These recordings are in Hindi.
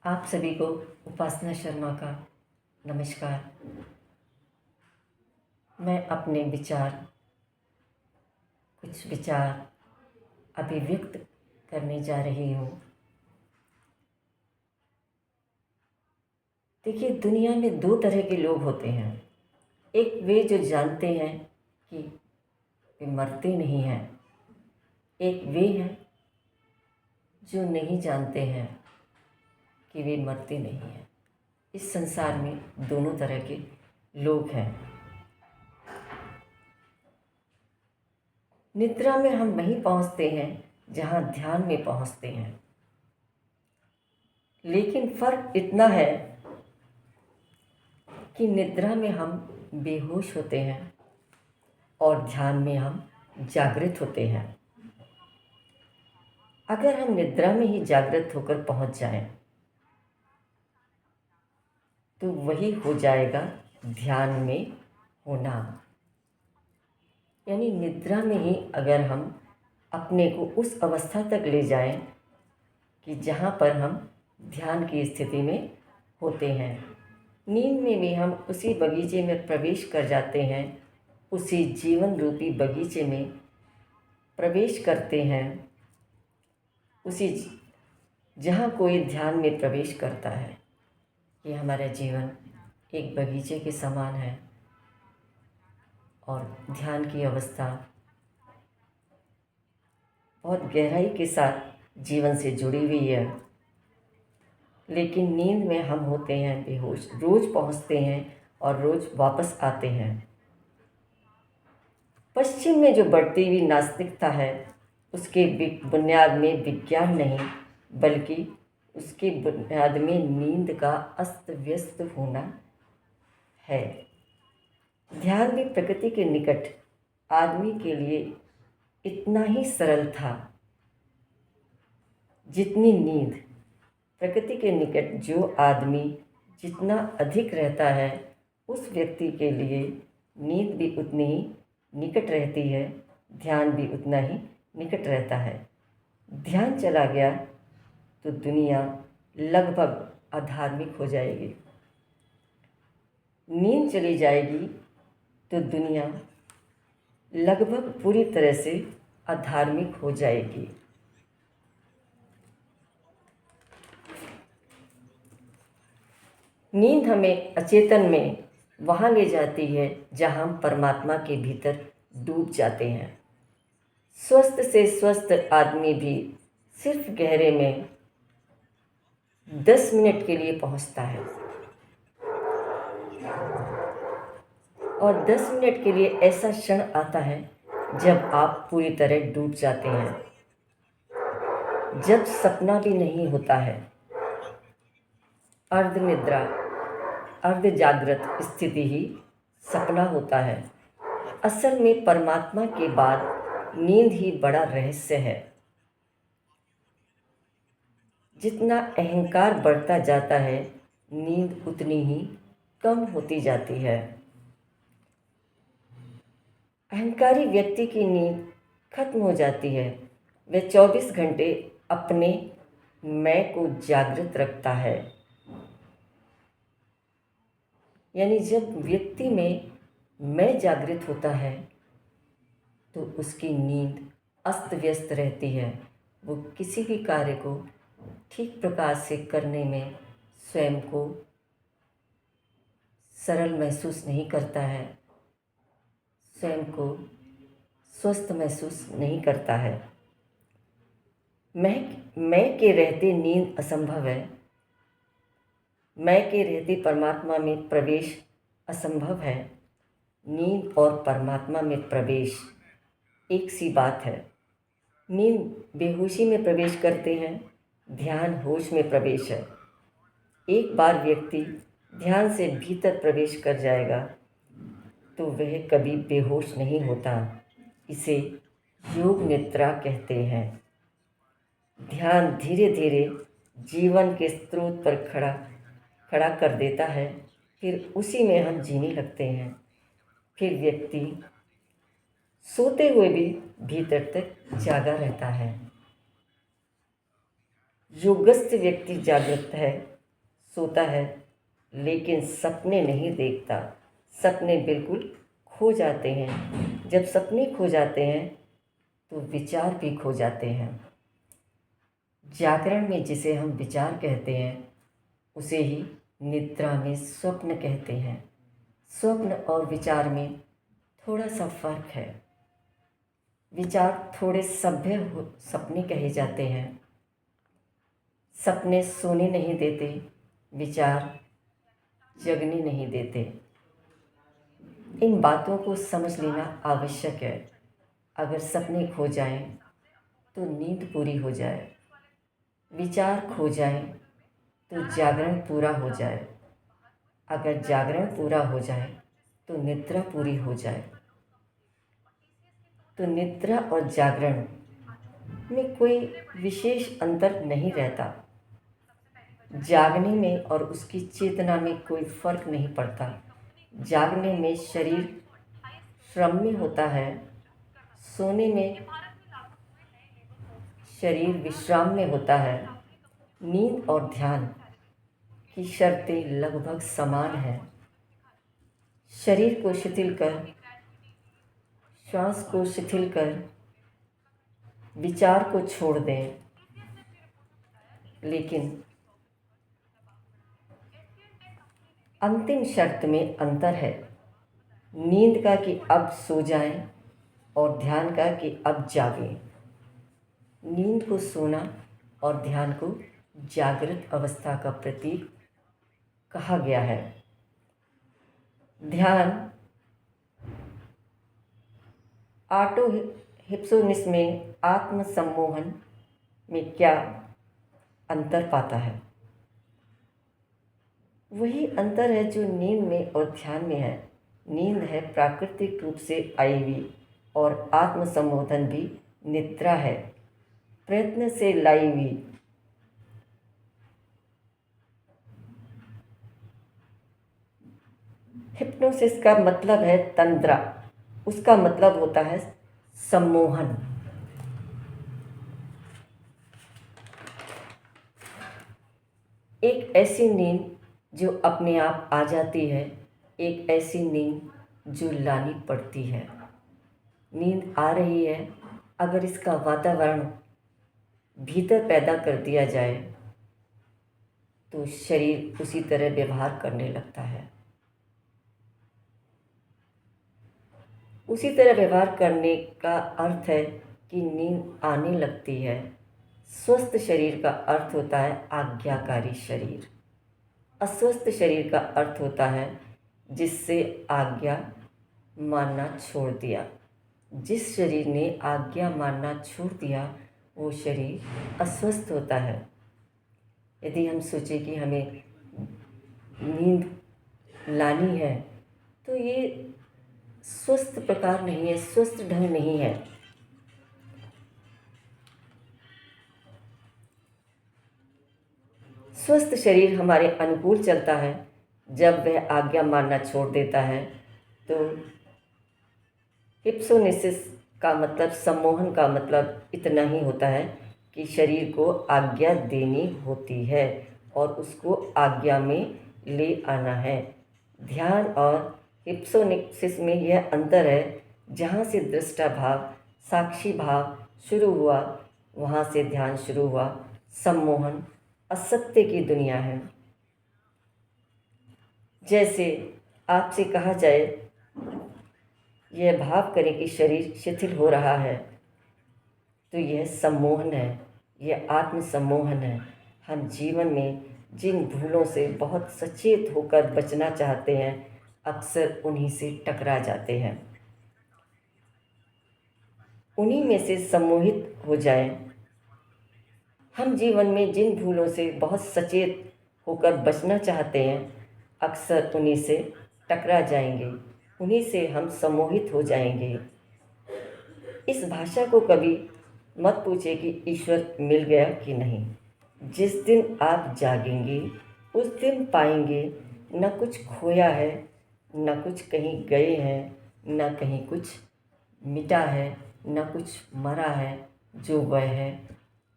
आप सभी को उपासना शर्मा का नमस्कार। मैं अपने कुछ विचार अभिव्यक्त करने जा रही हूँ। देखिए, दुनिया में दो तरह के लोग होते हैं। एक वे जो जानते हैं कि वे मरते नहीं हैं, एक वे हैं जो नहीं जानते हैं कि वे मरते नहीं हैं। इस संसार में दोनों तरह के लोग हैं। निद्रा में हम वहीं पहुंचते हैं जहां ध्यान में पहुंचते हैं, लेकिन फर्क इतना है कि निद्रा में हम बेहोश होते हैं और ध्यान में हम जागृत होते हैं। अगर हम निद्रा में ही जागृत होकर पहुंच जाएं, तो वही हो जाएगा ध्यान में होना। यानी निद्रा में ही अगर हम अपने को उस अवस्था तक ले जाएं कि जहाँ पर हम ध्यान की स्थिति में होते हैं, नींद में भी हम उसी बगीचे में प्रवेश कर जाते हैं, उसी जीवन रूपी बगीचे में प्रवेश करते हैं, उसी जहाँ कोई ध्यान में प्रवेश करता है। ये हमारा जीवन एक बगीचे के समान है और ध्यान की अवस्था बहुत गहराई के साथ जीवन से जुड़ी हुई है। लेकिन नींद में हम होते हैं बेहोश, रोज़ पहुंचते हैं और रोज़ वापस आते हैं। पश्चिम में जो बढ़ती हुई नास्तिकता है, उसके बुनियाद में विज्ञान नहीं, बल्कि उसके बुनियाद में नींद का अस्त व्यस्त होना है। ध्यान भी प्रकृति के निकट आदमी के लिए इतना ही सरल था जितनी नींद। प्रकृति के निकट जो आदमी जितना अधिक रहता है, उस व्यक्ति के लिए नींद भी उतनी ही निकट रहती है, ध्यान भी उतना ही निकट रहता है। ध्यान चला गया तो दुनिया लगभग अधार्मिक हो जाएगी। नींद चली जाएगी तो दुनिया लगभग पूरी तरह से अधार्मिक हो जाएगी। नींद हमें अचेतन में वहाँ ले जाती है जहाँ हम परमात्मा के भीतर डूब जाते हैं। स्वस्थ से स्वस्थ आदमी भी सिर्फ गहरे में 10 मिनट के लिए पहुँचता है, और 10 मिनट के लिए ऐसा क्षण आता है जब आप पूरी तरह डूब जाते हैं, जब सपना भी नहीं होता है। अर्ध निद्रा, अर्ध जागृत स्थिति ही सपना होता है। असल में परमात्मा के बाद नींद ही बड़ा रहस्य है। जितना अहंकार बढ़ता जाता है, नींद उतनी ही कम होती जाती है। अहंकारी व्यक्ति की नींद खत्म हो जाती है। वह 24 घंटे अपने मैं को जागृत रखता है। यानी जब व्यक्ति में मैं जागृत होता है तो उसकी नींद अस्त व्यस्त रहती है। वो किसी भी कार्य को ठीक प्रकार से करने में स्वयं को सरल महसूस नहीं करता है, स्वयं को स्वस्थ महसूस नहीं करता है। मैं के रहते नींद असंभव है। मैं के रहते परमात्मा में प्रवेश असंभव है। नींद और परमात्मा में प्रवेश एक सी बात है। नींद बेहोशी में प्रवेश करते हैं, ध्यान होश में प्रवेश है। एक बार व्यक्ति ध्यान से भीतर प्रवेश कर जाएगा तो वह कभी बेहोश नहीं होता। इसे योग निद्रा कहते हैं। ध्यान धीरे धीरे जीवन के स्रोत पर खड़ा कर देता है, फिर उसी में हम जीने लगते हैं। फिर व्यक्ति सोते हुए भी भीतर तक जागा रहता है। योगस्थ व्यक्ति जागृत है सोता है लेकिन सपने नहीं देखता। सपने बिल्कुल खो जाते हैं। जब सपने खो जाते हैं तो विचार भी खो जाते हैं। जागरण में जिसे हम विचार कहते हैं उसे ही निद्रा में स्वप्न कहते हैं। स्वप्न और विचार में थोड़ा सा फर्क है। विचार थोड़े सभ्य सपने कहे जाते हैं। सपने सोने नहीं देते, विचार जगने नहीं देते। इन बातों को समझ लेना आवश्यक है। अगर सपने खो जाएं तो नींद पूरी हो जाए, विचार खो जाएं तो जागरण पूरा हो जाए, अगर जागरण पूरा हो जाए तो निद्रा पूरी हो जाए। तो निद्रा और जागरण में कोई विशेष अंतर नहीं रहता। जागने में और उसकी चेतना में कोई फर्क नहीं पड़ता। जागने में शरीर श्रम में होता है, सोने में शरीर विश्राम में होता है। नींद और ध्यान की शर्तें लगभग समान हैं। शरीर को शिथिल कर, श्वास को शिथिल कर, विचार को छोड़ दें, लेकिन अंतिम शर्त में अंतर है। नींद का कि अब सो जाएं और ध्यान का कि अब जागें। नींद को सोना और ध्यान को जागृत अवस्था का प्रतीक कहा गया है। ध्यान ऑटो हिप्नोसिस में आत्म सम्मोहन में क्या अंतर पाता है? वही अंतर है जो नींद में और ध्यान में है। नींद है प्राकृतिक रूप से आई हुई और आत्म सम्मोहन भी निद्रा है, प्रयत्न से लाई हुई। हिप्नोसिस का मतलब है तंद्रा, उसका मतलब होता है सम्मोहन। एक ऐसी नींद जो अपने आप आ जाती है, एक ऐसी नींद जो लानी पड़ती है। नींद आ रही है, अगर इसका वातावरण भीतर पैदा कर दिया जाए तो शरीर उसी तरह व्यवहार करने लगता है। उसी तरह व्यवहार करने का अर्थ है कि नींद आने लगती है। स्वस्थ शरीर का अर्थ होता है आज्ञाकारी शरीर। अस्वस्थ शरीर का अर्थ होता है जिससे आज्ञा मानना छोड़ दिया। जिस शरीर ने आज्ञा मानना छोड़ दिया वो शरीर अस्वस्थ होता है। यदि हम सोचें कि हमें नींद लानी है तो ये स्वस्थ प्रकार नहीं है, स्वस्थ ढंग नहीं है। स्वस्थ शरीर हमारे अनुकूल चलता है। जब वह आज्ञा मानना छोड़ देता है तो हिप्नोसिस का मतलब, सम्मोहन का मतलब इतना ही होता है कि शरीर को आज्ञा देनी होती है और उसको आज्ञा में ले आना है। ध्यान और हिप्नोसिस में यह अंतर है। जहाँ से दृष्टा भाव, साक्षी भाव शुरू हुआ, वहाँ से ध्यान शुरू हुआ। सम्मोहन असत्य की दुनिया है। जैसे आपसे कहा जाए, यह भाव करें कि शरीर शिथिल हो रहा है, तो यह सम्मोहन है, यह आत्म सम्मोहन है। हम जीवन में जिन भूलों से बहुत सचेत होकर बचना चाहते हैं, अक्सर उन्हीं से टकरा जाते हैं। उन्हीं में से सम्मोहित हो जाएं। हम जीवन में जिन भूलों से बहुत सचेत होकर बचना चाहते हैं, अक्सर उन्हीं से टकरा जाएंगे, उन्हीं से हम सम्मोहित हो जाएंगे। इस भाषा को कभी मत पूछे कि ईश्वर मिल गया कि नहीं। जिस दिन आप जागेंगे उस दिन पाएंगे न कुछ खोया है, न कुछ कहीं गए हैं, न कहीं कुछ मिटा है, न कुछ मरा है। जो वह है,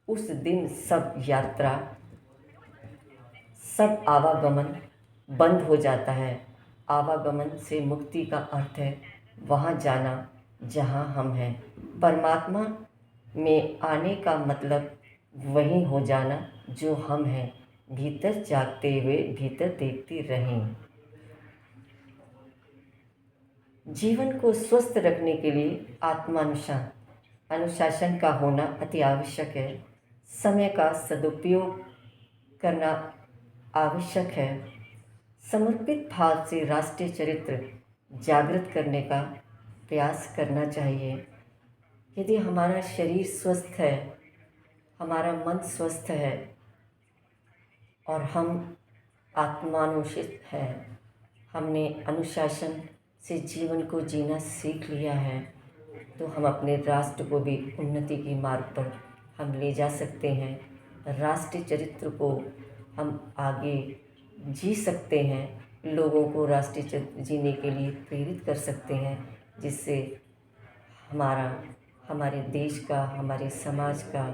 उस दिन सब यात्रा सब आवागमन बंद हो जाता है। आवागमन से मुक्ति का अर्थ है वहाँ जाना जहाँ हम हैं। परमात्मा में आने का मतलब वहीं हो जाना जो हम हैं। भीतर जागते हुए भीतर देखते रहें। जीवन को स्वस्थ रखने के लिए अनुशासन का होना अति आवश्यक है। समय का सदुपयोग करना आवश्यक है। समर्पित भाव से राष्ट्रीय चरित्र जागृत करने का प्रयास करना चाहिए। यदि हमारा शरीर स्वस्थ है, हमारा मन स्वस्थ है और हम आत्मानुशासित है, हमने अनुशासन से जीवन को जीना सीख लिया है, तो हम अपने राष्ट्र को भी उन्नति के मार्ग पर हम ले जा सकते हैं। राष्ट्रीय चरित्र को हम आगे जी सकते हैं। लोगों को राष्ट्रीय चरित्र जीने के लिए प्रेरित कर सकते हैं, जिससे हमारे देश का, हमारे समाज का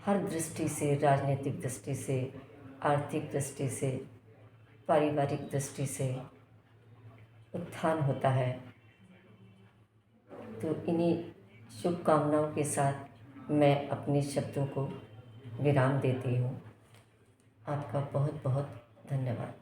हर दृष्टि से, राजनीतिक दृष्टि से, आर्थिक दृष्टि से, पारिवारिक दृष्टि से उत्थान होता है। तो इन्हीं शुभकामनाओं के साथ मैं अपने शब्दों को विराम देती हूँ। आपका बहुत बहुत धन्यवाद।